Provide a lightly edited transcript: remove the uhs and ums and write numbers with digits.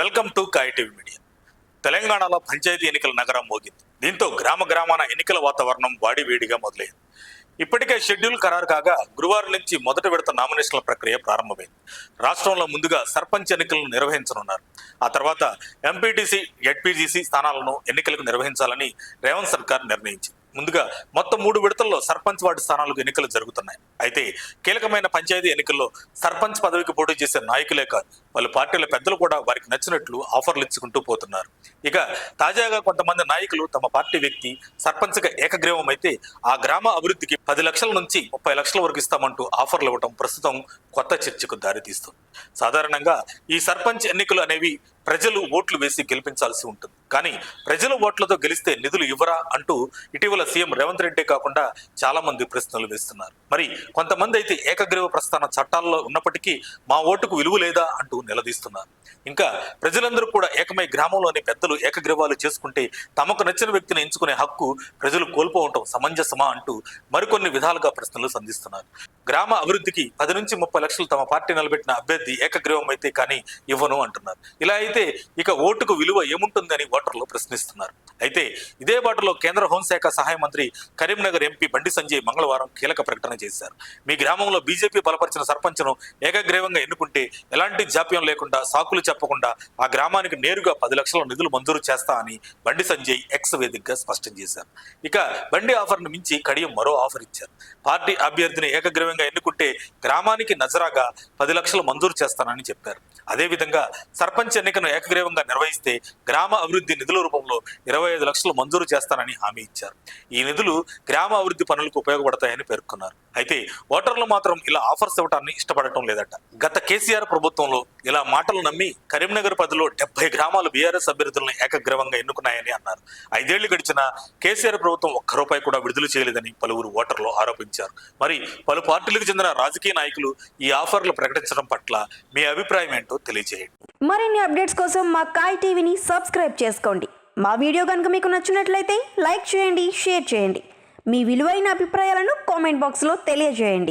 Welcome to Kai TV media. తెలంగాణలో పంచాయతీ ఎన్నికల నగరం మోగింది. దీంతో గ్రామ గ్రామాన ఎన్నికల వాతావరణం వాడివేడిగా మొదలైంది. ఇప్పటికే షెడ్యూల్ ఖరారు కాగా గురువారం నుంచి మొదటి విడత నామినేషన్ల ప్రక్రియ ప్రారంభమైంది. రాష్ట్రంలో ముందుగా సర్పంచ్ ఎన్నికలను నిర్వహించనున్నారు. ఆ తర్వాత ఎంపీటీసీ, జెడ్పీటీసీ స్థానాలను ఎన్నికలకు నిర్వహించాలని రేవంత్ సర్కార్ నిర్ణయించింది. ముందుగా మొత్తం 3 విడతల్లో సర్పంచ్ వార్డు స్థానాలకు ఎన్నికలు జరుగుతున్నాయి. అయితే కీలకమైన పంచాయతీ ఎన్నికల్లో సర్పంచ్ పదవికి పోటీ చేసే నాయకులే కాదు, పలు పార్టీల పెద్దలు కూడా వారికి నచ్చినట్లు ఆఫర్లు ఇచ్చుకుంటూ పోతున్నారు. ఇక తాజాగా కొంతమంది నాయకులు తమ పార్టీ వ్యక్తి సర్పంచ్గా ఏకగ్రీవం అయితే ఆ గ్రామ అభివృద్ధికి 10 లక్షల నుంచి 30 లక్షల వరకు ఇస్తామంటూ ఆఫర్లు ఇవ్వడం ప్రస్తుతం కొత్త చర్చకు దారితీస్తుంది. సాధారణంగా ఈ సర్పంచ్ ఎన్నికలు అనేవి ప్రజలు ఓట్లు వేసి గెలిపించాల్సి ఉంటుంది. కానీ ప్రజల ఓట్లతో గెలిస్తే నిధులు ఇవ్వరా అంటూ ఇటీవల సీఎం రేవంత్ రెడ్డి కాకుండా చాలా మంది ప్రశ్నలు వేస్తున్నారు. మరి కొంతమంది అయితే ఏకగ్రీవ ప్రస్థాన చట్టాల్లో ఉన్నప్పటికీ మా ఓటుకు విలువ లేదా అంటూ నిలదీస్తున్నారు. ఇంకా ప్రజలందరూ కూడా ఏకమై గ్రామంలోని పెద్దలు ఏకగ్రీవాలు చేసుకుంటే తమకు నచ్చిన వ్యక్తిని ఎంచుకునే హక్కు ప్రజలు కోల్పోవటం సమంజసమా అంటూ మరికొన్ని విధాలుగా ప్రశ్నలు సంధిస్తున్నారు. గ్రామ అభివృద్ధికి 10 నుంచి 30 లక్షలు తమ పార్టీ నిలబెట్టిన అభ్యర్థి ఏకగ్రీవం అయితే కానీ ఇవ్వను అంటున్నారు. ఇలా అయితే ఇక ఓటుకు విలువ ఏముంటుందని ఓటర్లు ప్రశ్నిస్తున్నారు. అయితే ఇదే బాటలో కేంద్ర హోంశాఖ సహాయ మంత్రి కరీంనగర్ ఎంపీ బండి సంజయ్ మంగళవారం కీలక ప్రకటన చేశారు. మీ గ్రామంలో బీజేపీ బలపరిచిన సర్పంచ్ను ఏకగ్రీవంగా ఎన్నుకుంటే ఎలాంటి జాప్యం లేకుండా, సాకులు చెప్పకుండా ఆ గ్రామానికి నేరుగా 10 లక్షల నిధులు మంజూరు చేస్తా అని బండి సంజయ్ ఎక్స్ వేదికగా స్పష్టం చేశారు. ఇక బండి ఆఫర్ను మించి కడియం మరో ఆఫర్ ఇచ్చారు. పార్టీ అభ్యర్థిని ఏకగ్రీవంగా ఎన్నుకుంటే గ్రామానికి నజరాగా 10 లక్షలు మంజూరు చేస్తానని చెప్పారు. అదేవిధంగా సర్పంచ్ ఎన్నికను ఏకగ్రీవంగా నిర్వహిస్తే గ్రామ అభివృద్ధి నిధుల రూపంలో 25 లక్షలు మంజూరు చేస్తానని హామీ ఇచ్చారు. ఈ నిధులు గ్రామ అభివృద్ధి పనులకు ఉపయోగపడతాయని పేర్కొన్నారు. అయితే ఓటర్లు మాత్రం ఇలా ఆఫర్స్ ఇవ్వటాన్ని ఇష్టపడటం లేదట. గత కేసీఆర్ ప్రభుత్వంలో ఇలా మాటలు నమ్మి కరీంనగర్ 10లో 70 గ్రామాలు బీఆర్ఎస్ అభ్యర్థులను ఏకగ్రీవంగా ఎన్నుకున్నాయని అన్నారు. 5 ఏళ్లు గడిచినా కేసీఆర్ ప్రభుత్వం ₹1 కూడా విడుదల చేయలేదని పలువురు ఓటర్లు ఆరోపించారు. మరి పలు పార్టీలకు చెందిన రాజకీయ నాయకులు ఈ ఆఫర్లు ప్రకటించడం పట్ల మీ అభిప్రాయం ఏంటో తెలియజేయండి. మరిన్ని అప్డేట్స్ కోసం మా కాయ్ టీవీని సబ్స్క్రైబ్ చేసుకోండి. మా వీడియో కనుక మీకు నచ్చినట్లయితే లైక్ చేయండి, షేర్ చేయండి. మీ విలువైన అభిప్రాయాలను కామెంట్ బాక్స్లో తెలియజేయండి.